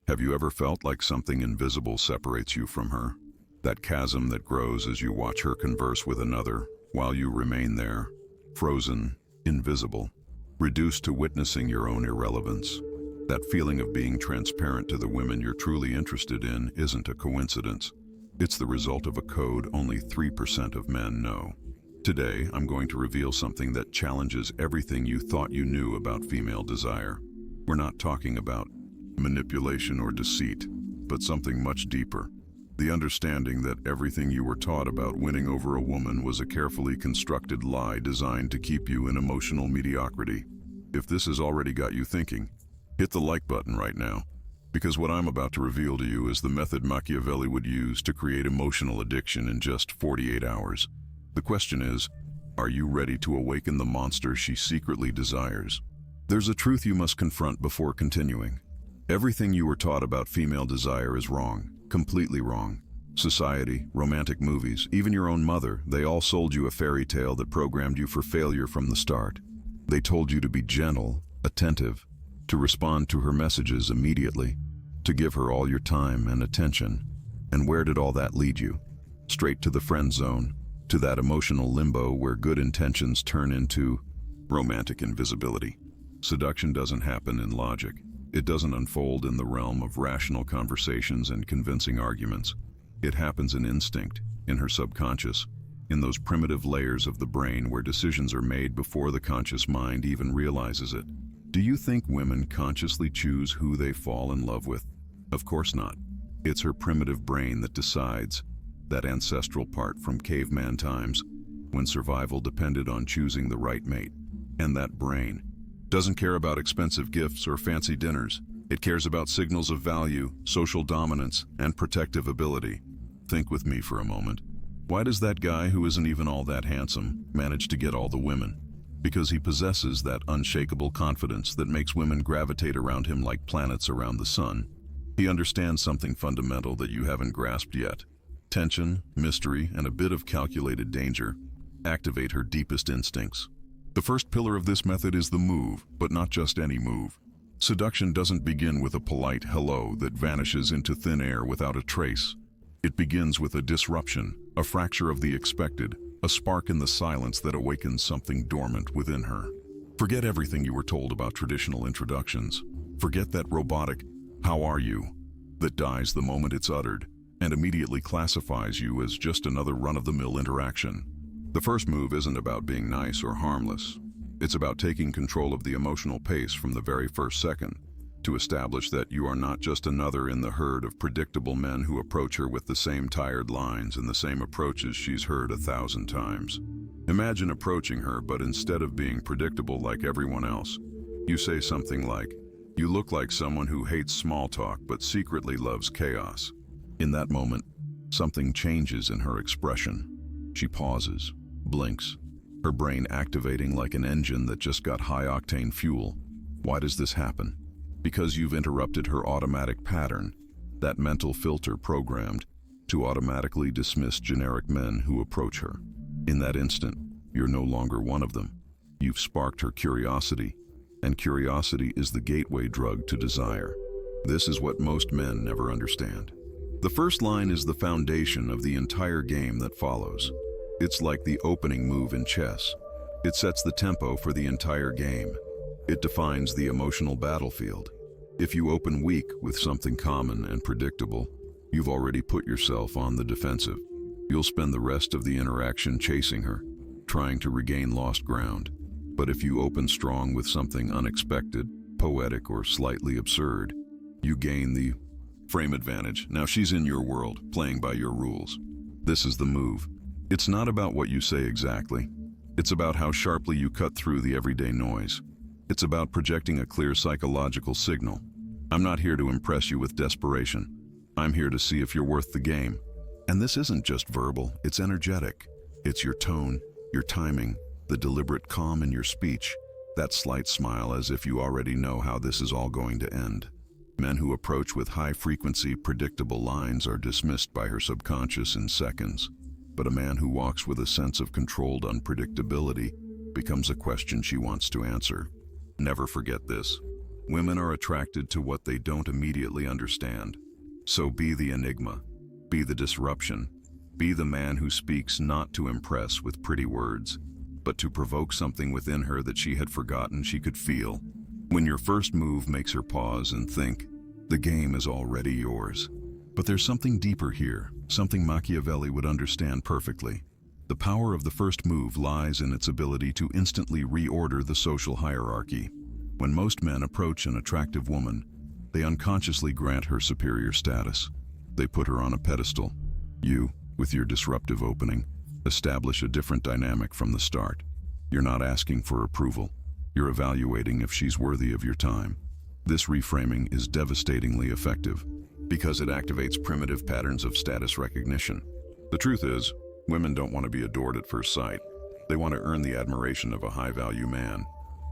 Have you ever felt like something invisible separates you from her? That chasm that grows as you watch her converse with another, while you remain there, frozen, invisible, reduced to witnessing your own irrelevance. That feeling of being transparent to the women you're truly interested in isn't a coincidence. It's the result of a code only 3% of men know. Today, I'm going to reveal something that challenges everything you thought you knew about female desire. We're not talking about manipulation or deceit, but something much deeper. The understanding that everything you were taught about winning over a woman was a carefully constructed lie designed to keep you in emotional mediocrity. If this has already got you thinking, hit the like button right now, because what I'm about to reveal to you is the method Machiavelli would use to create emotional addiction in just 48 hours. The question is, are you ready to awaken the monster she secretly desires? There's a truth you must confront before continuing. Everything you were taught about female desire is wrong, completely wrong. Society, romantic movies, even your own mother, they all sold you a fairy tale that programmed you for failure from the start. They told you to be gentle, attentive, to respond to her messages immediately, to give her all your time and attention. And where did all that lead you? Straight to the friend zone, to that emotional limbo where good intentions turn into romantic invisibility. Seduction doesn't happen in logic. It doesn't unfold in the realm of rational conversations and convincing arguments. It happens in instinct, in her subconscious, in those primitive layers of the brain where decisions are made before the conscious mind even realizes it. Do you think women consciously choose who they fall in love with? Of course not. It's her primitive brain that decides, that ancestral part from caveman times, when survival depended on choosing the right mate. And that brain doesn't care about expensive gifts or fancy dinners. It cares about signals of value, social dominance, and protective ability. Think with me for a moment. Why does that guy who isn't even all that handsome manage to get all the women? Because he possesses that unshakable confidence that makes women gravitate around him like planets around the sun. He understands something fundamental that you haven't grasped yet. Tension, mystery, and a bit of calculated danger activate her deepest instincts. The first pillar of this method is the move, but not just any move. Seduction doesn't begin with a polite hello that vanishes into thin air without a trace. It begins with a disruption, a fracture of the expected, a spark in the silence that awakens something dormant within her. Forget everything you were told about traditional introductions. Forget that robotic, "How are you?" that dies the moment it's uttered, and immediately classifies you as just another run-of-the-mill interaction. The first move isn't about being nice or harmless. It's about taking control of the emotional pace from the very first second, to establish that you are not just another in the herd of predictable men who approach her with the same tired lines and the same approaches she's heard 1,000 times. Imagine approaching her, but instead of being predictable like everyone else, you say something like, "You look like someone who hates small talk but secretly loves chaos." In that moment, something changes in her expression. She pauses, blinks, her brain activating like an engine that just got high-octane fuel. Why does this happen? Because you've interrupted her automatic pattern, that mental filter programmed to automatically dismiss generic men who approach her. In that instant, you're no longer one of them. You've sparked her curiosity, and curiosity is the gateway drug to desire. This is what most men never understand. The first line is the foundation of the entire game that follows. It's like the opening move in chess. It sets the tempo for the entire game. It defines the emotional battlefield. If you open weak with something common and predictable, you've already put yourself on the defensive. You'll spend the rest of the interaction chasing her, trying to regain lost ground. But if you open strong with something unexpected, poetic, or slightly absurd, you gain the frame advantage. Now she's in your world, playing by your rules. This is the move. It's not about what you say exactly. It's about how sharply you cut through the everyday noise. It's about projecting a clear psychological signal. I'm not here to impress you with desperation. I'm here to see if you're worth the game. And this isn't just verbal, it's energetic. It's your tone, your timing, the deliberate calm in your speech, that slight smile as if you already know how this is all going to end. Men who approach with high-frequency, predictable lines are dismissed by her subconscious in seconds. But a man who walks with a sense of controlled unpredictability becomes a question she wants to answer. Never forget this. Women are attracted to what they don't immediately understand. So be the enigma, be the disruption, be the man who speaks not to impress with pretty words, but to provoke something within her that she had forgotten she could feel. When your first move makes her pause and think, the game is already yours. But there's something deeper here, something Machiavelli would understand perfectly. The power of the first move lies in its ability to instantly reorder the social hierarchy. When most men approach an attractive woman, they unconsciously grant her superior status. They put her on a pedestal. You, with your disruptive opening, establish a different dynamic from the start. You're not asking for approval. You're evaluating if she's worthy of your time. This reframing is devastatingly effective because it activates primitive patterns of status recognition. The truth is, women don't want to be adored at first sight. They want to earn the admiration of a high-value man.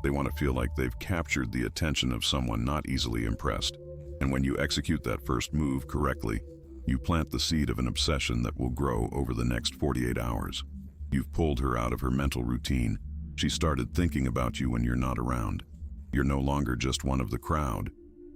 They want to feel like they've captured the attention of someone not easily impressed. And when you execute that first move correctly, you plant the seed of an obsession that will grow over the next 48 hours. You've pulled her out of her mental routine. She started thinking about you when you're not around. You're no longer just one of the crowd.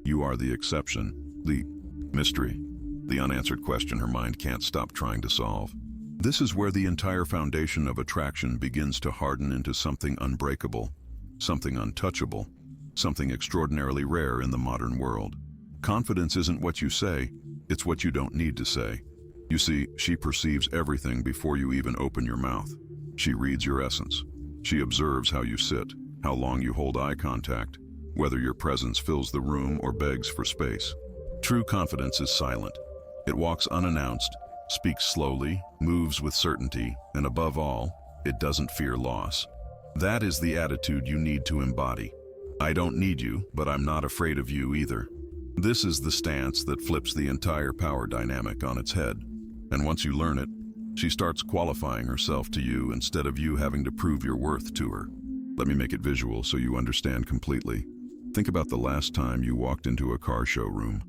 You are the exception, the mystery, the unanswered question her mind can't stop trying to solve. This is where the entire foundation of attraction begins to harden into something unbreakable, something untouchable, something extraordinarily rare in the modern world. Confidence isn't what you say, it's what you don't need to say. You see, she perceives everything before you even open your mouth. She reads your essence. She observes how you sit, how long you hold eye contact, whether your presence fills the room or begs for space. True confidence is silent. It walks unannounced, speaks slowly, moves with certainty, and above all, it doesn't fear loss. That is the attitude you need to embody. I don't need you, but I'm not afraid of you either. This is the stance that flips the entire power dynamic on its head. And once you learn it, she starts qualifying herself to you instead of you having to prove your worth to her. Let me make it visual so you understand completely. Think about the last time you walked into a car showroom.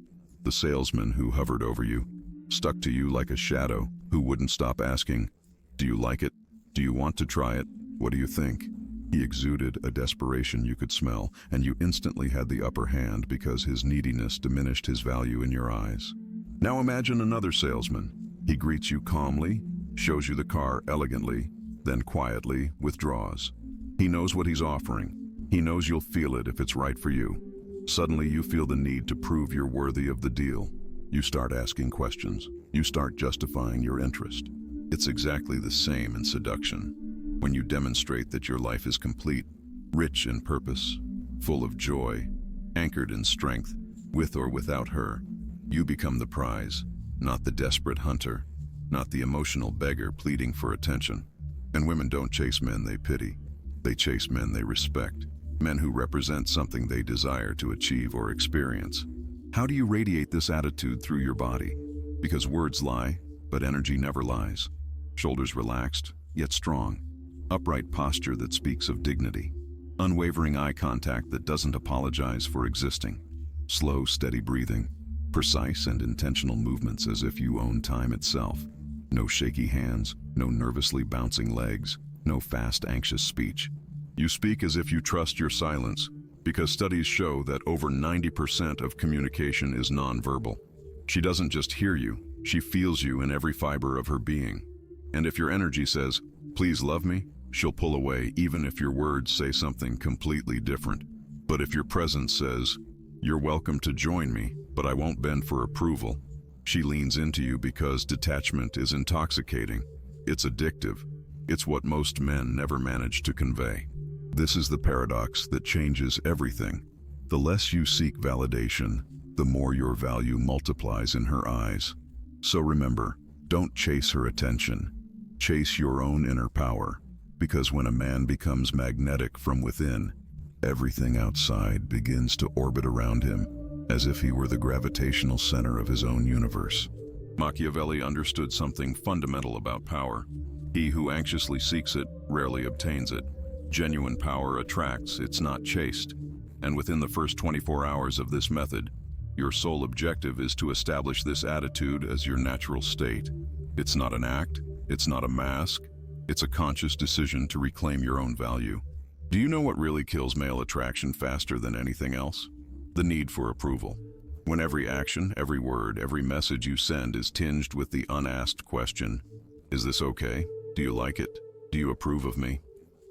The salesman who hovered over you, stuck to you like a shadow, who wouldn't stop asking, do you like it? Do you want to try it? What do you think? He exuded a desperation you could smell, and you instantly had the upper hand because his neediness diminished his value in your eyes. Now imagine another salesman. He greets you calmly, shows you the car elegantly, then quietly withdraws. He knows what he's offering. He knows you'll feel it if it's right for you. Suddenly you feel the need to prove you're worthy of the deal. You start asking questions. You start justifying your interest. It's exactly the same in seduction. When you demonstrate that your life is complete, rich in purpose, full of joy, anchored in strength, with or without her, you become the prize, not the desperate hunter, not the emotional beggar pleading for attention. And women don't chase men they pity. They chase men they respect, men who represent something they desire to achieve or experience. How do you radiate this attitude through your body? Because words lie, but energy never lies. Shoulders relaxed, yet strong. Upright posture that speaks of dignity. Unwavering eye contact that doesn't apologize for existing. Slow, steady breathing. Precise and intentional movements as if you own time itself. No shaky hands, no nervously bouncing legs, no fast, anxious speech. You speak as if you trust your silence, because studies show that over 90% of communication is nonverbal. She doesn't just hear you, she feels you in every fiber of her being. And if your energy says, "Please love me," she'll pull away even if your words say something completely different. But if your presence says, "You're welcome to join me, but I won't bend for approval," she leans into you because detachment is intoxicating. It's addictive. It's what most men never manage to convey. This is the paradox that changes everything. The less you seek validation, the more your value multiplies in her eyes. So remember, don't chase her attention. Chase your own inner power, because when a man becomes magnetic from within, everything outside begins to orbit around him, as if he were the gravitational center of his own universe. Machiavelli understood something fundamental about power. He who anxiously seeks it rarely obtains it. Genuine power attracts, it's not chased. And within the first 24 hours of this method, your sole objective is to establish this attitude as your natural state. It's not an act, it's not a mask, it's a conscious decision to reclaim your own value. Do you know what really kills male attraction faster than anything else? the need for approval. When every action, every word, every message you send is tinged with the unasked question, is this okay? Do you like it? Do you approve of me?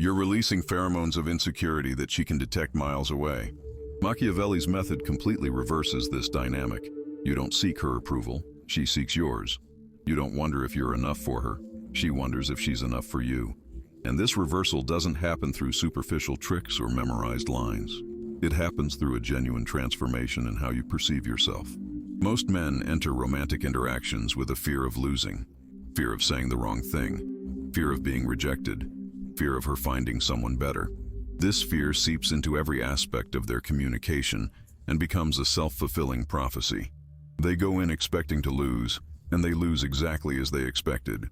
You're releasing pheromones of insecurity that she can detect miles away. Machiavelli's method completely reverses this dynamic. You don't seek her approval, she seeks yours. You don't wonder if you're enough for her, she wonders if she's enough for you. And this reversal doesn't happen through superficial tricks or memorized lines. It happens through a genuine transformation in how you perceive yourself. Most men enter romantic interactions with a fear of losing, fear of saying the wrong thing, fear of being rejected, fear of her finding someone better. This fear seeps into every aspect of their communication and becomes a self-fulfilling prophecy. They go in expecting to lose, and they lose exactly as they expected.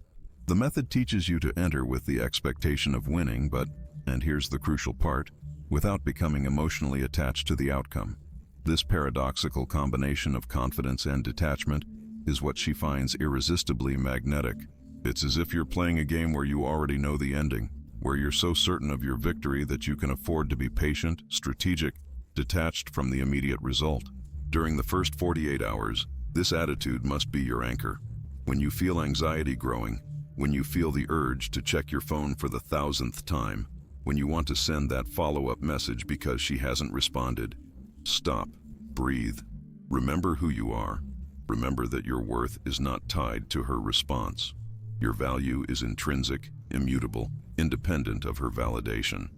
The method teaches you to enter with the expectation of winning, but, and here's the crucial part, without becoming emotionally attached to the outcome. This paradoxical combination of confidence and detachment is what she finds irresistibly magnetic. It's as if you're playing a game where you already know the ending, where you're so certain of your victory that you can afford to be patient, strategic, detached from the immediate result. During the first 48 hours, this attitude must be your anchor. When you feel anxiety growing, when you feel the urge to check your phone for the 1,000th time, when you want to send that follow-up message because she hasn't responded, stop, breathe, remember who you are. Remember that your worth is not tied to her response. Your value is intrinsic, immutable, independent of her validation.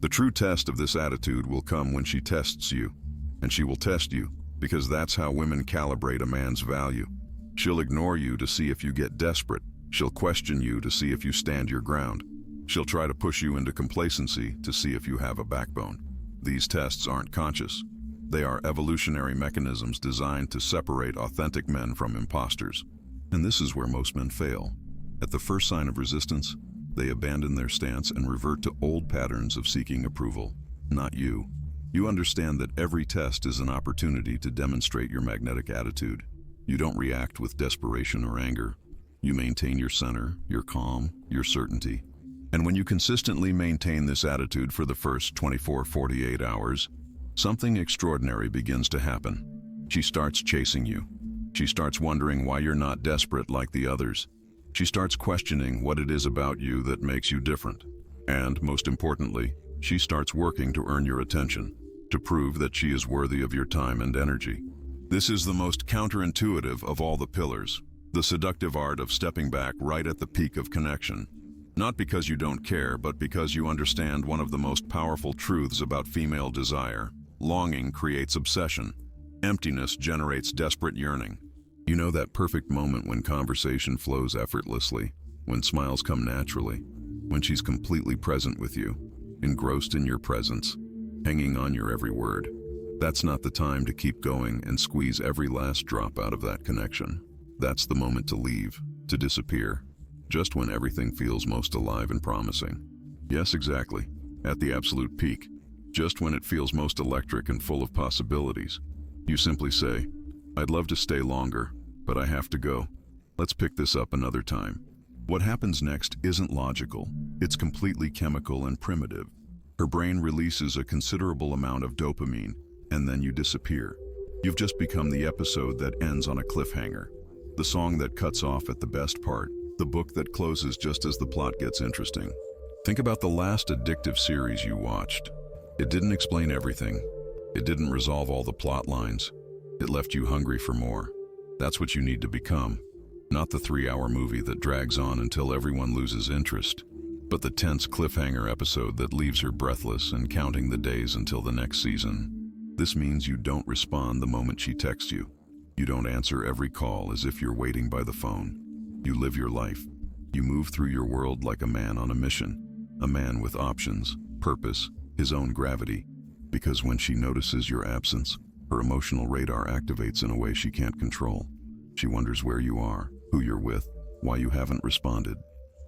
The true test of this attitude will come when she tests you, and she will test you because that's how women calibrate a man's value. She'll ignore you to see if you get desperate. She'll question you to see if you stand your ground. She'll try to push you into complacency to see if you have a backbone. These tests aren't conscious. They are evolutionary mechanisms designed to separate authentic men from imposters. And this is where most men fail. At the first sign of resistance, they abandon their stance and revert to old patterns of seeking approval, not you. You understand that every test is an opportunity to demonstrate your magnetic attitude. You don't react with desperation or anger. You maintain your center, your calm, your certainty. And when you consistently maintain this attitude for the first 24-48 hours, something extraordinary begins to happen. She starts chasing you. She starts wondering why you're not desperate like the others. She starts questioning what it is about you that makes you different. And, most importantly, she starts working to earn your attention, to prove that she is worthy of your time and energy. This is the most counterintuitive of all the pillars, the seductive art of stepping back right at the peak of connection. Not because you don't care, but because you understand one of the most powerful truths about female desire. Longing creates obsession. Emptiness generates desperate yearning. You know that perfect moment when conversation flows effortlessly, when smiles come naturally, when she's completely present with you, engrossed in your presence, hanging on your every word. That's not the time to keep going and squeeze every last drop out of that connection. That's the moment to leave, to disappear, just when everything feels most alive and promising. Yes, exactly, at the absolute peak, just when it feels most electric and full of possibilities. You simply say, "I'd love to stay longer, but I have to go. Let's pick this up another time." What happens next isn't logical. It's completely chemical and primitive. Her brain releases a considerable amount of dopamine, and then you disappear. You've just become the episode that ends on a cliffhanger, the song that cuts off at the best part, the book that closes just as the plot gets interesting. Think about the last addictive series you watched. It didn't explain everything. It didn't resolve all the plot lines. It left you hungry for more. That's what you need to become. Not the 3-hour movie that drags on until everyone loses interest, but the tense cliffhanger episode that leaves her breathless and counting the days until the next season. This means you don't respond the moment she texts you. You don't answer every call as if you're waiting by the phone. You live your life. You move through your world like a man on a mission, a man with options, purpose, his own gravity. Because when she notices your absence, her emotional radar activates in a way she can't control. She wonders where you are, who you're with, why you haven't responded.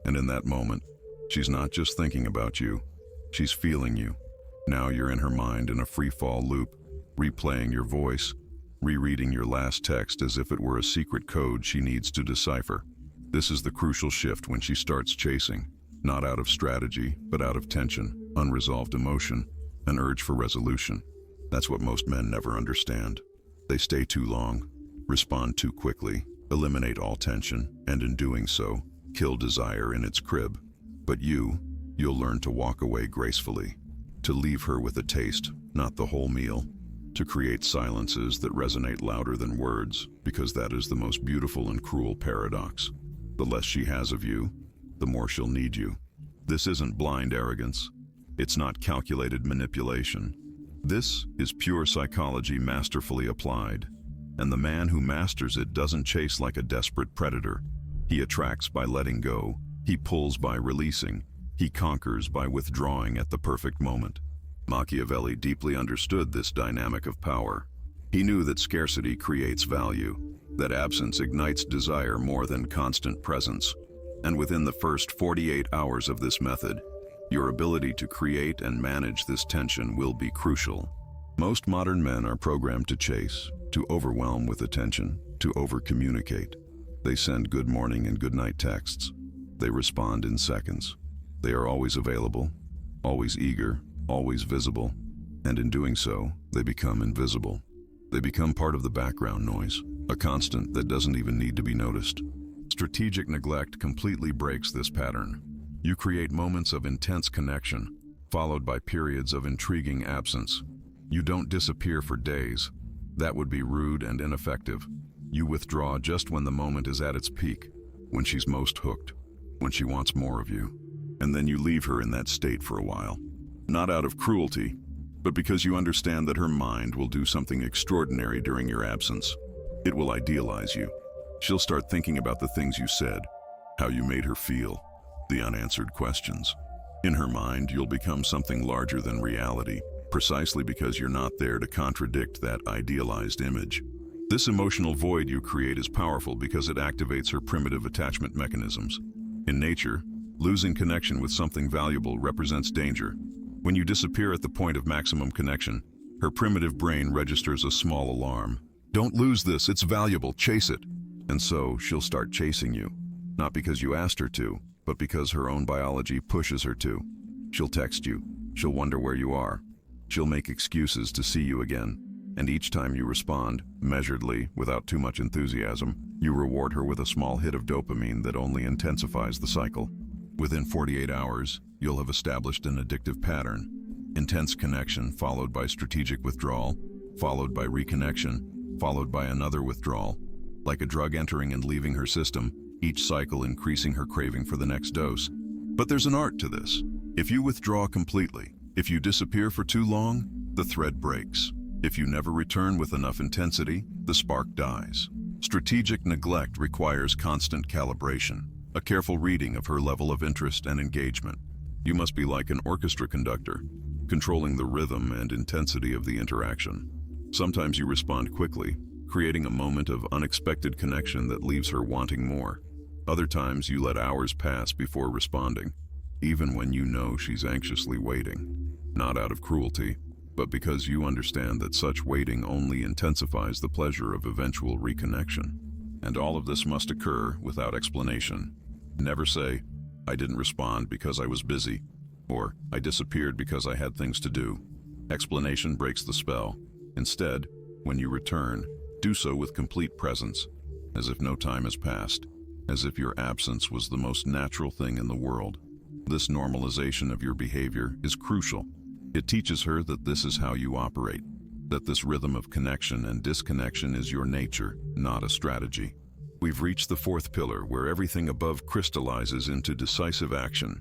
And in that moment, she's not just thinking about you, she's feeling you. Now you're in her mind in a free-fall loop, replaying your voice, rereading your last text as if it were a secret code she needs to decipher. This is the crucial shift when she starts chasing, not out of strategy, but out of tension, unresolved emotion, an urge for resolution. That's what most men never understand. They stay too long, respond too quickly, eliminate all tension, and in doing so, kill desire in its crib. But you'll learn to walk away gracefully, to leave her with a taste, not the whole meal, to create silences that resonate louder than words, because that is the most beautiful and cruel paradox. The less she has of you, the more she'll need you. This isn't blind arrogance. It's not calculated manipulation. This is pure psychology masterfully applied. And the man who masters it doesn't chase like a desperate predator. He attracts by letting go. He pulls by releasing. He conquers by withdrawing at the perfect moment. Machiavelli deeply understood this dynamic of power. He knew that scarcity creates value, that absence ignites desire more than constant presence. And within the first 48 hours of this method, your ability to create and manage this tension will be crucial. Most modern men are programmed to chase, to overwhelm with attention, to over-communicate. They send good morning and good night texts. They respond in seconds. They are always available, always eager, always visible, and in doing so, they become invisible. They become part of the background noise, a constant that doesn't even need to be noticed. Strategic neglect completely breaks this pattern. You create moments of intense connection, followed by periods of intriguing absence. You don't disappear for days. That would be rude and ineffective. You withdraw just when the moment is at its peak, when she's most hooked, when she wants more of you. And then you leave her in that state for a while. Not out of cruelty, but because you understand that her mind will do something extraordinary during your absence. It will idealize you. She'll start thinking about the things you said, how you made her feel, the unanswered questions. In her mind, you'll become something larger than reality, precisely because you're not there to contradict that idealized image. This emotional void you create is powerful because it activates her primitive attachment mechanisms. In nature, losing connection with something valuable represents danger. When you disappear at the point of maximum connection, her primitive brain registers a small alarm. Don't lose this, it's valuable, chase it. And so she'll start chasing you, not because you asked her to, but because her own biology pushes her to. She'll text you, she'll wonder where you are, she'll make excuses to see you again, and each time you respond, measuredly, without too much enthusiasm, you reward her with a small hit of dopamine that only intensifies the cycle. Within 48 hours, you'll have established an addictive pattern. Intense connection followed by strategic withdrawal, followed by reconnection, followed by another withdrawal. Like a drug entering and leaving her system, each cycle increasing her craving for the next dose. But there's an art to this. If you withdraw completely, if you disappear for too long, the thread breaks. If you never return with enough intensity, the spark dies. Strategic neglect requires constant calibration, a careful reading of her level of interest and engagement. You must be like an orchestra conductor, controlling the rhythm and intensity of the interaction. Sometimes you respond quickly, creating a moment of unexpected connection that leaves her wanting more. Other times you let hours pass before responding, even when you know she's anxiously waiting. Not out of cruelty, but because you understand that such waiting only intensifies the pleasure of eventual reconnection. And all of this must occur without explanation. Never say, "I didn't respond because I was busy," or "I disappeared because I had things to do." Explanation breaks the spell. Instead, when you return, do so with complete presence, as if no time has passed, as if your absence was the most natural thing in the world. This normalization of your behavior is crucial. It teaches her that this is how you operate, that this rhythm of connection and disconnection is your nature, not a strategy. We've reached the fourth pillar, where everything above crystallizes into decisive action,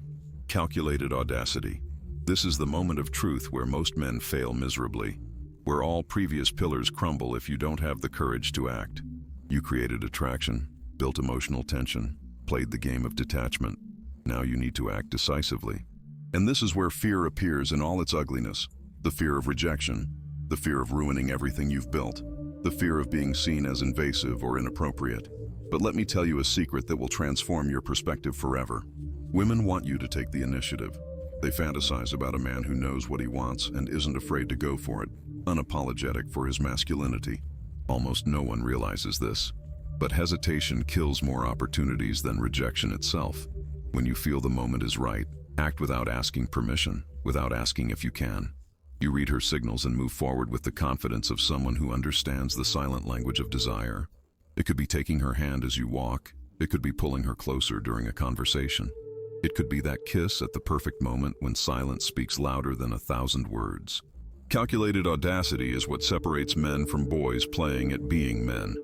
calculated audacity. This is the moment of truth where most men fail miserably, where all previous pillars crumble if you don't have the courage to act. You created attraction, built emotional tension, played the game of detachment. Now you need to act decisively. And this is where fear appears in all its ugliness. The fear of rejection, the fear of ruining everything you've built, the fear of being seen as invasive or inappropriate. But let me tell you a secret that will transform your perspective forever. Women want you to take the initiative. They fantasize about a man who knows what he wants and isn't afraid to go for it, unapologetic for his masculinity. Almost no one realizes this, but hesitation kills more opportunities than rejection itself. When you feel the moment is right, act without asking permission, without asking if you can. You read her signals and move forward with the confidence of someone who understands the silent language of desire. It could be taking her hand as you walk. It could be pulling her closer during a conversation. It could be that kiss at the perfect moment when silence speaks louder than 1,000 words. Calculated audacity is what separates men from boys playing at being men.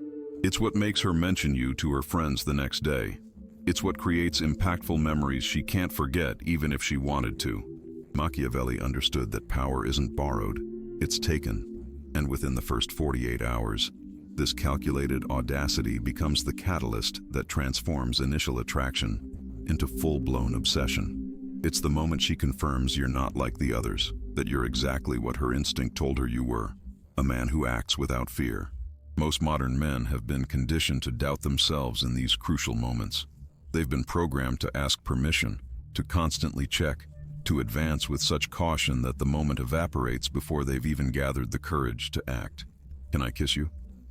It's what makes her mention you to her friends the next day. It's what creates impactful memories she can't forget even if she wanted to. Machiavelli understood that power isn't borrowed, it's taken. And within the first 48 hours, this calculated audacity becomes the catalyst that transforms initial attraction into full-blown obsession. It's the moment she confirms you're not like the others, that you're exactly what her instinct told her you were, a man who acts without fear. Most modern men have been conditioned to doubt themselves in these crucial moments. They've been programmed to ask permission, to constantly check, to advance with such caution that the moment evaporates before they've even gathered the courage to act. Can I kiss you?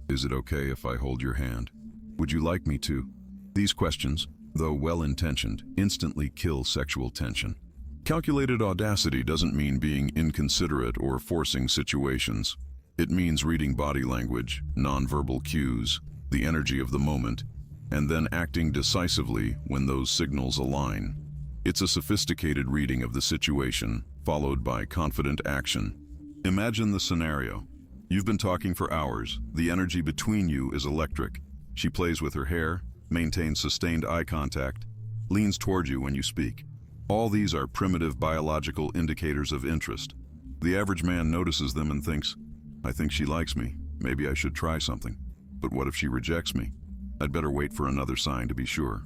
Is it okay if I hold your hand? Would you like me to? These questions, though well-intentioned, instantly kill sexual tension. Calculated audacity doesn't mean being inconsiderate or forcing situations. It means reading body language, nonverbal cues, the energy of the moment, and then acting decisively when those signals align. It's a sophisticated reading of the situation, followed by confident action. Imagine the scenario. You've been talking for hours. The energy between you is electric. She plays with her hair, maintains sustained eye contact, leans toward you when you speak. All these are primitive biological indicators of interest. The average man notices them and thinks, I think she likes me. Maybe I should try something. But what if she rejects me? I'd better wait for another sign to be sure.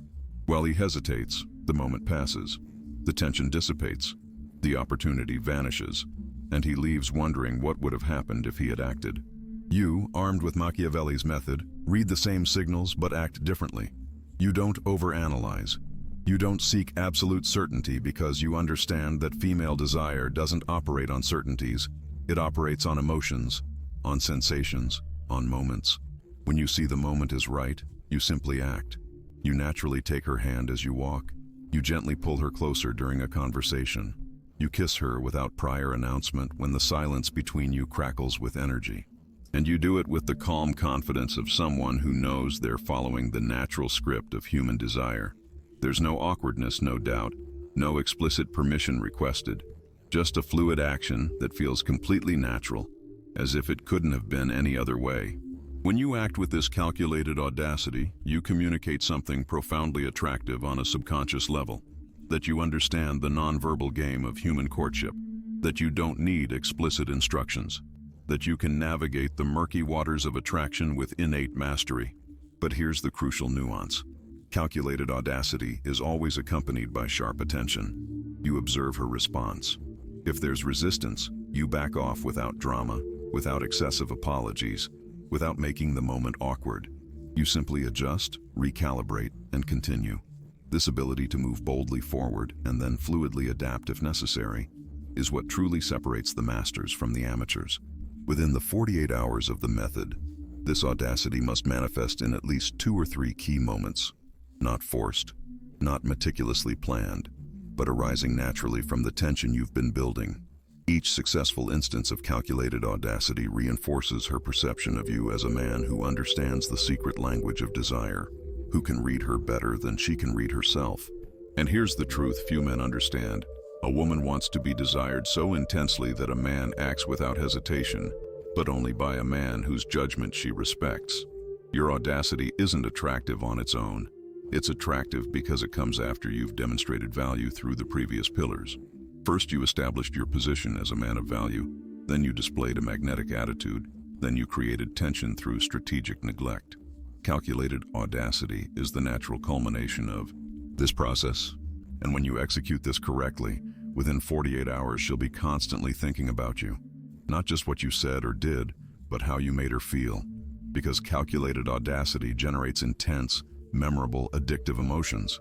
While he hesitates, the moment passes. The tension dissipates. The opportunity vanishes. And he leaves wondering what would have happened if he had acted. You, armed with Machiavelli's method, read the same signals but act differently. You don't overanalyze. You don't seek absolute certainty because you understand that female desire doesn't operate on certainties. It operates on emotions, on sensations, on moments. When you see the moment is right, you simply act. You naturally take her hand as you walk. You gently pull her closer during a conversation. You kiss her without prior announcement when the silence between you crackles with energy. And you do it with the calm confidence of someone who knows they're following the natural script of human desire. There's no awkwardness, no doubt, no explicit permission requested, just a fluid action that feels completely natural, as if it couldn't have been any other way. When you act with this calculated audacity, you communicate something profoundly attractive on a subconscious level, that you understand the nonverbal game of human courtship, that you don't need explicit instructions, that you can navigate the murky waters of attraction with innate mastery. But here's the crucial nuance. Calculated audacity is always accompanied by sharp attention. You observe her response. If there's resistance, you back off without drama, without excessive apologies, without making the moment awkward. You simply adjust, recalibrate, and continue. This ability to move boldly forward and then fluidly adapt if necessary is what truly separates the masters from the amateurs. Within the 48 hours of the method, this audacity must manifest in at least 2 or 3 key moments. Not forced, not meticulously planned, but arising naturally from the tension you've been building. Each successful instance of calculated audacity reinforces her perception of you as a man who understands the secret language of desire, who can read her better than she can read herself. And here's the truth few men understand. A woman wants to be desired so intensely that a man acts without hesitation, but only by a man whose judgment she respects. Your audacity isn't attractive on its own. It's attractive because it comes after you've demonstrated value through the previous pillars. First, you established your position as a man of value. Then you displayed a magnetic attitude. Then you created tension through strategic neglect. Calculated audacity is the natural culmination of this process. And when you execute this correctly, within 48 hours she'll be constantly thinking about you. Not just what you said or did, but how you made her feel. Because calculated audacity generates intense, memorable, addictive emotions.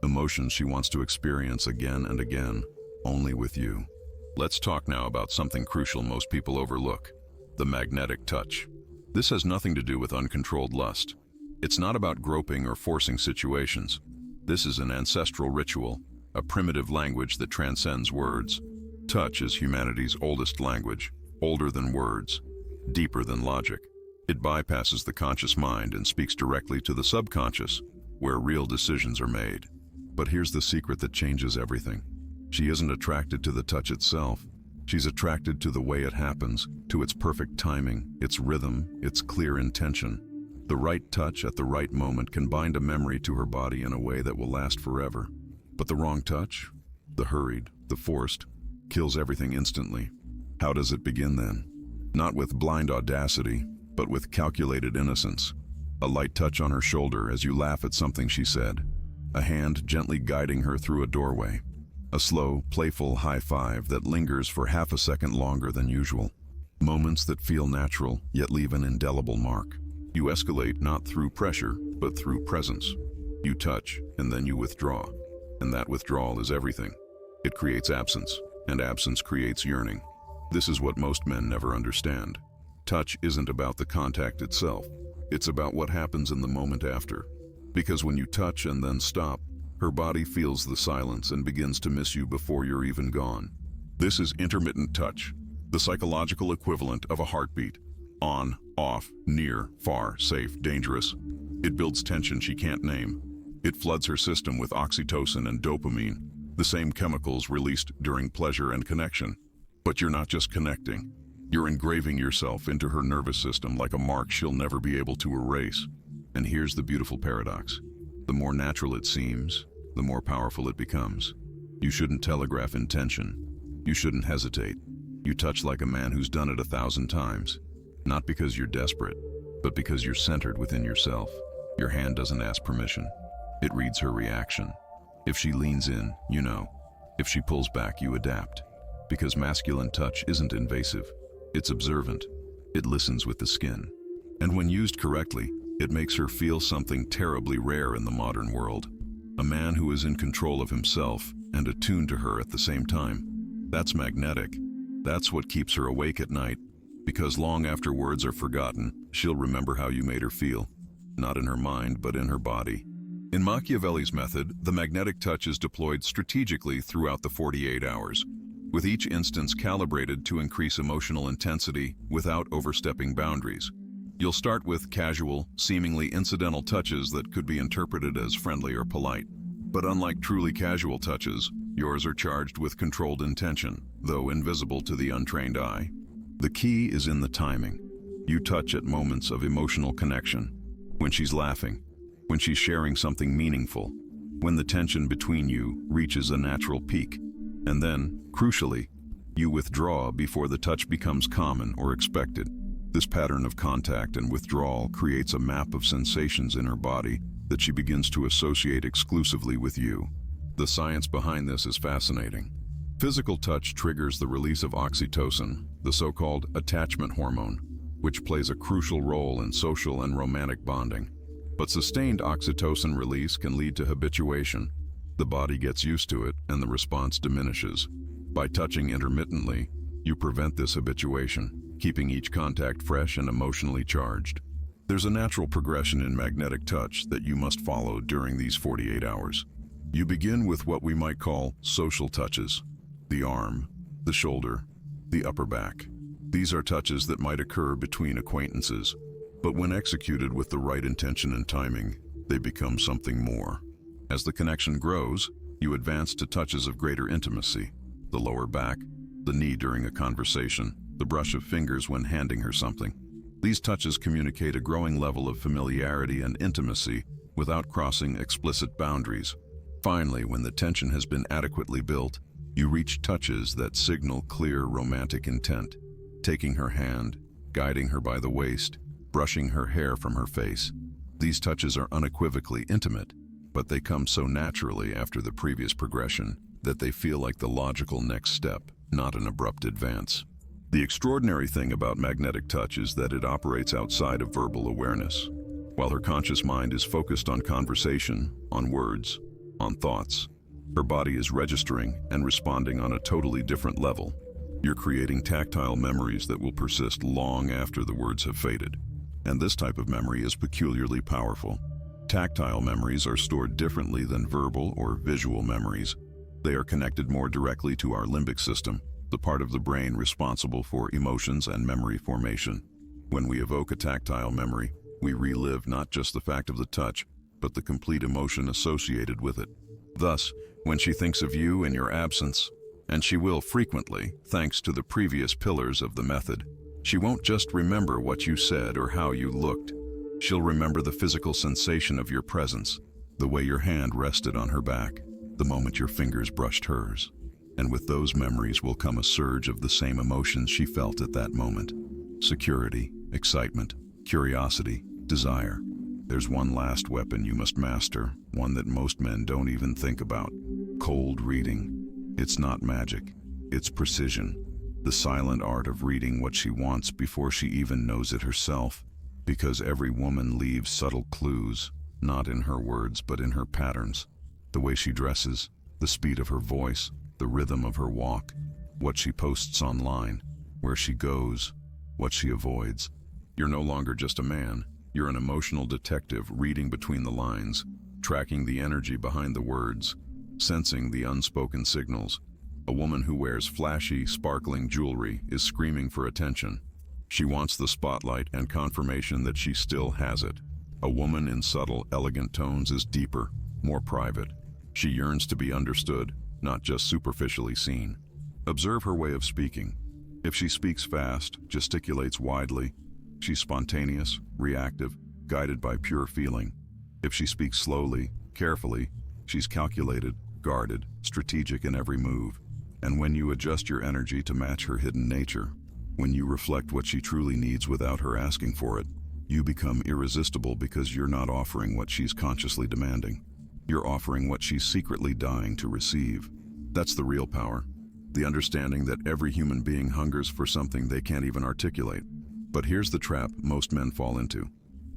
Emotions she wants to experience again and again, only with you. Let's talk now about something crucial most people overlook: the magnetic touch. This has nothing to do with uncontrolled lust. It's not about groping or forcing situations. This is an ancestral ritual, a primitive language that transcends words. Touch is humanity's oldest language, older than words, deeper than logic. It bypasses the conscious mind and speaks directly to the subconscious, where real decisions are made. But here's the secret that changes everything. She isn't attracted to the touch itself. She's attracted to the way it happens, to its perfect timing, its rhythm, its clear intention. The right touch at the right moment can bind a memory to her body in a way that will last forever. But the wrong touch, the hurried, the forced, kills everything instantly. How does it begin then? Not with blind audacity, but with calculated innocence. A light touch on her shoulder as you laugh at something she said. A hand gently guiding her through a doorway. A slow, playful high five that lingers for half a second longer than usual. Moments that feel natural, yet leave an indelible mark. You escalate not through pressure, but through presence. You touch, and then you withdraw. And that withdrawal is everything. It creates absence, and absence creates yearning. This is what most men never understand. Touch isn't about the contact itself. It's about what happens in the moment after. Because when you touch and then stop, her body feels the silence and begins to miss you before you're even gone. This is intermittent touch, the psychological equivalent of a heartbeat. On, off, near, far, safe, dangerous. It builds tension she can't name. It floods her system with oxytocin and dopamine, the same chemicals released during pleasure and connection. But you're not just connecting. You're engraving yourself into her nervous system like a mark she'll never be able to erase. And here's the beautiful paradox. The more natural it seems, the more powerful it becomes. You shouldn't telegraph intention. You shouldn't hesitate. You touch like a man who's done it 1,000 times. Not because you're desperate, but because you're centered within yourself. Your hand doesn't ask permission. It reads her reaction. If she leans in, you know. If she pulls back, you adapt. Because masculine touch isn't invasive. It's observant. It listens with the skin. And when used correctly, it makes her feel something terribly rare in the modern world. A man who is in control of himself and attuned to her at the same time. That's magnetic. That's what keeps her awake at night. Because long after words are forgotten, she'll remember how you made her feel. Not in her mind, but in her body. In Machiavelli's method, the magnetic touch is deployed strategically throughout the 48 hours, with each instance calibrated to increase emotional intensity without overstepping boundaries. You'll start with casual, seemingly incidental touches that could be interpreted as friendly or polite. But unlike truly casual touches, yours are charged with controlled intention, though invisible to the untrained eye. The key is in the timing. You touch at moments of emotional connection. When she's laughing, when she's sharing something meaningful, when the tension between you reaches a natural peak. And then, crucially, you withdraw before the touch becomes common or expected. This pattern of contact and withdrawal creates a map of sensations in her body that she begins to associate exclusively with you. The science behind this is fascinating. Physical touch triggers the release of oxytocin, the so-called attachment hormone, which plays a crucial role in social and romantic bonding. But sustained oxytocin release can lead to habituation. The body gets used to it and the response diminishes. By touching intermittently, you prevent this habituation, keeping each contact fresh and emotionally charged. There's a natural progression in magnetic touch that you must follow during these 48 hours. You begin with what we might call social touches. The arm, the shoulder, the upper back. These are touches that might occur between acquaintances, but when executed with the right intention and timing, they become something more. As the connection grows, you advance to touches of greater intimacy. The lower back, the knee during a conversation, the brush of fingers when handing her something. These touches communicate a growing level of familiarity and intimacy without crossing explicit boundaries. Finally, when the tension has been adequately built, you reach touches that signal clear romantic intent. Taking her hand, guiding her by the waist, brushing her hair from her face. These touches are unequivocally intimate, but they come so naturally after the previous progression that they feel like the logical next step, not an abrupt advance. The extraordinary thing about magnetic touch is that it operates outside of verbal awareness. While her conscious mind is focused on conversation, on words, on thoughts, her body is registering and responding on a totally different level. You're creating tactile memories that will persist long after the words have faded. And this type of memory is peculiarly powerful. Tactile memories are stored differently than verbal or visual memories. They are connected more directly to our limbic system, the part of the brain responsible for emotions and memory formation. When we evoke a tactile memory, we relive not just the fact of the touch, but the complete emotion associated with it. Thus, when she thinks of you in your absence, and she will frequently, thanks to the previous pillars of the method, she won't just remember what you said or how you looked. She'll remember the physical sensation of your presence, the way your hand rested on her back, the moment your fingers brushed hers. And with those memories will come a surge of the same emotions she felt at that moment. Security, excitement, curiosity, desire. There's one last weapon you must master, one that most men don't even think about. Cold reading. It's not magic, it's precision. The silent art of reading what she wants before she even knows it herself. Because every woman leaves subtle clues, not in her words but in her patterns. The way she dresses, the speed of her voice, the rhythm of her walk, what she posts online, where she goes, what she avoids. You're no longer just a man. You're an emotional detective reading between the lines, tracking the energy behind the words, sensing the unspoken signals. A woman who wears flashy, sparkling jewelry is screaming for attention. She wants the spotlight and confirmation that she still has it. A woman in subtle, elegant tones is deeper, more private. She yearns to be understood, not just superficially seen. Observe her way of speaking. If she speaks fast, gesticulates widely, she's spontaneous, reactive, guided by pure feeling. If she speaks slowly, carefully, she's calculated, guarded, strategic in every move. And when you adjust your energy to match her hidden nature, when you reflect what she truly needs without her asking for it, you become irresistible because you're not offering what she's consciously demanding. You're offering what she's secretly dying to receive. That's the real power. The understanding that every human being hungers for something they can't even articulate. But here's the trap most men fall into.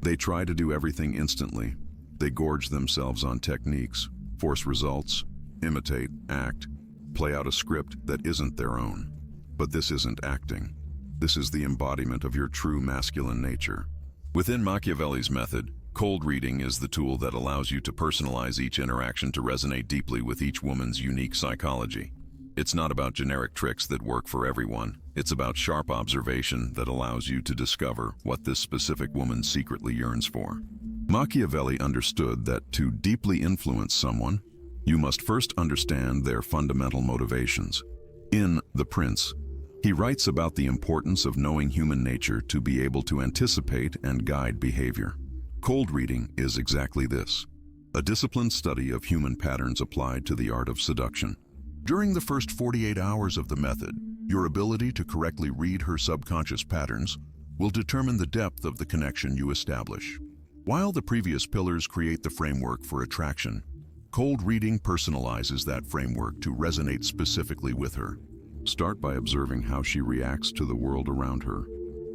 They try to do everything instantly. They gorge themselves on techniques, force results, imitate, act, play out a script that isn't their own. But this isn't acting. This is the embodiment of your true masculine nature. Within Machiavelli's method, cold reading is the tool that allows you to personalize each interaction to resonate deeply with each woman's unique psychology. It's not about generic tricks that work for everyone. It's about sharp observation that allows you to discover what this specific woman secretly yearns for. Machiavelli understood that to deeply influence someone, you must first understand their fundamental motivations. In The Prince, he writes about the importance of knowing human nature to be able to anticipate and guide behavior. Cold reading is exactly this, a disciplined study of human patterns applied to the art of seduction. During the first 48 hours of the method, your ability to correctly read her subconscious patterns will determine the depth of the connection you establish. While the previous pillars create the framework for attraction, cold reading personalizes that framework to resonate specifically with her. Start by observing how she reacts to the world around her.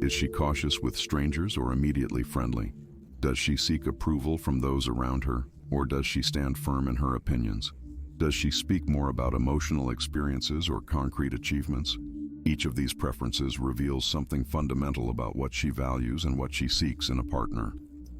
Is she cautious with strangers or immediately friendly? Does she seek approval from those around her, or does she stand firm in her opinions? Does she speak more about emotional experiences or concrete achievements? Each of these preferences reveals something fundamental about what she values and what she seeks in a partner.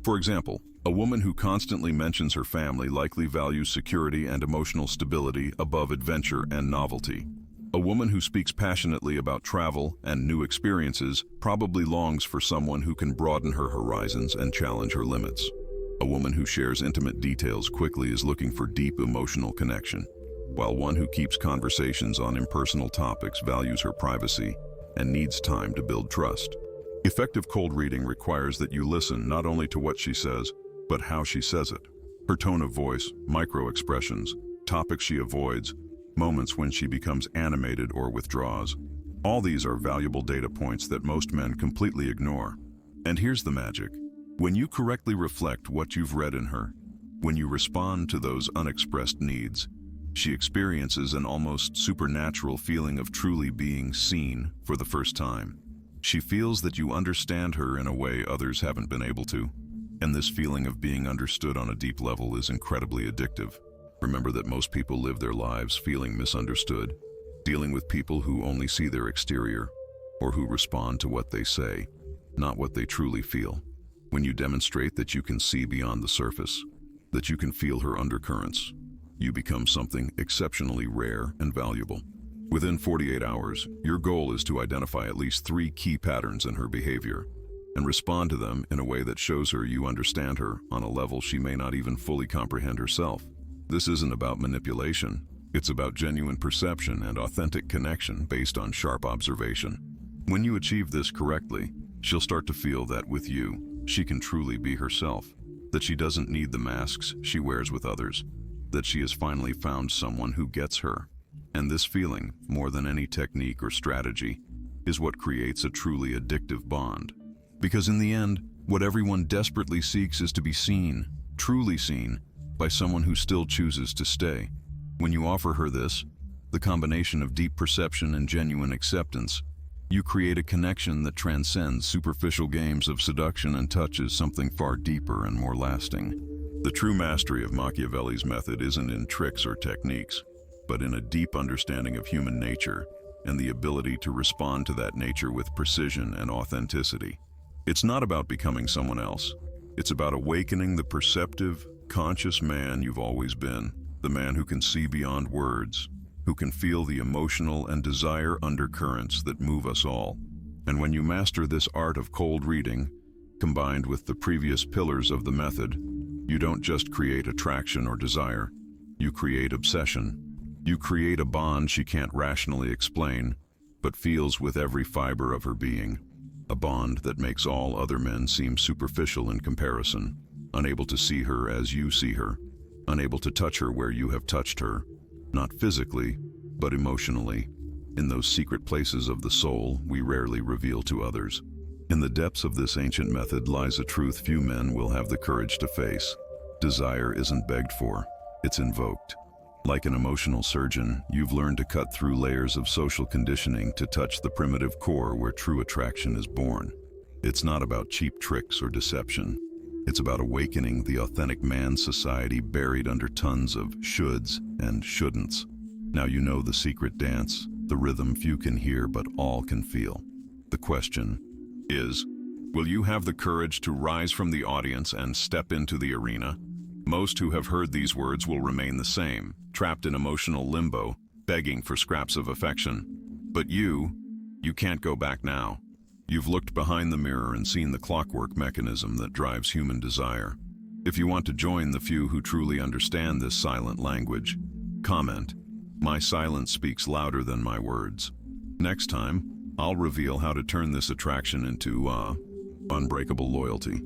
For example, a woman who constantly mentions her family likely values security and emotional stability above adventure and novelty. A woman who speaks passionately about travel and new experiences probably longs for someone who can broaden her horizons and challenge her limits. A woman who shares intimate details quickly is looking for deep emotional connection, while one who keeps conversations on impersonal topics values her privacy and needs time to build trust. Effective cold reading requires that you listen not only to what she says, but how she says it. Her tone of voice, micro-expressions, topics she avoids, moments when she becomes animated or withdraws. All these are valuable data points that most men completely ignore. And here's the magic. When you correctly reflect what you've read in her, when you respond to those unexpressed needs, she experiences an almost supernatural feeling of truly being seen for the first time. She feels that you understand her in a way others haven't been able to. And this feeling of being understood on a deep level is incredibly addictive. Remember that most people live their lives feeling misunderstood, dealing with people who only see their exterior, or who respond to what they say, not what they truly feel. When you demonstrate that you can see beyond the surface, that you can feel her undercurrents, you become something exceptionally rare and valuable. Within 48 hours, your goal is to identify at least 3 key patterns in her behavior and respond to them in a way that shows her you understand her on a level she may not even fully comprehend herself. This isn't about manipulation. It's about genuine perception and authentic connection based on sharp observation. When you achieve this correctly, she'll start to feel that with you, she can truly be herself, that she doesn't need the masks she wears with others, that she has finally found someone who gets her. And this feeling, more than any technique or strategy, is what creates a truly addictive bond. Because in the end, what everyone desperately seeks is to be seen, truly seen, by someone who still chooses to stay. When you offer her this, the combination of deep perception and genuine acceptance, you create a connection that transcends superficial games of seduction and touches something far deeper and more lasting. The true mastery of Machiavelli's method isn't in tricks or techniques, but in a deep understanding of human nature and the ability to respond to that nature with precision and authenticity. It's not about becoming someone else. It's about awakening the perceptive, conscious man you've always been, the man who can see beyond words, who can feel the emotional and desire undercurrents that move us all. And when you master this art of cold reading, combined with the previous pillars of the method, you don't just create attraction or desire, you create obsession. You create a bond she can't rationally explain, but feels with every fiber of her being. A bond that makes all other men seem superficial in comparison, unable to see her as you see her, unable to touch her where you have touched her, not physically, but emotionally, in those secret places of the soul we rarely reveal to others. In the depths of this ancient method lies a truth few men will have the courage to face. Desire isn't begged for, it's invoked. Like an emotional surgeon, you've learned to cut through layers of social conditioning to touch the primitive core where true attraction is born. It's not about cheap tricks or deception. It's about awakening the authentic man society buried under tons of shoulds and shouldn'ts. Now you know the secret dance, the rhythm few can hear but all can feel. The question is, will you have the courage to rise from the audience and step into the arena? Most who have heard these words will remain the same, trapped in emotional limbo, begging for scraps of affection. But you can't go back now. You've looked behind the mirror and seen the clockwork mechanism that drives human desire. If you want to join the few who truly understand this silent language, comment, "My silence speaks louder than my words." Next time, I'll reveal how to turn this attraction into unbreakable loyalty.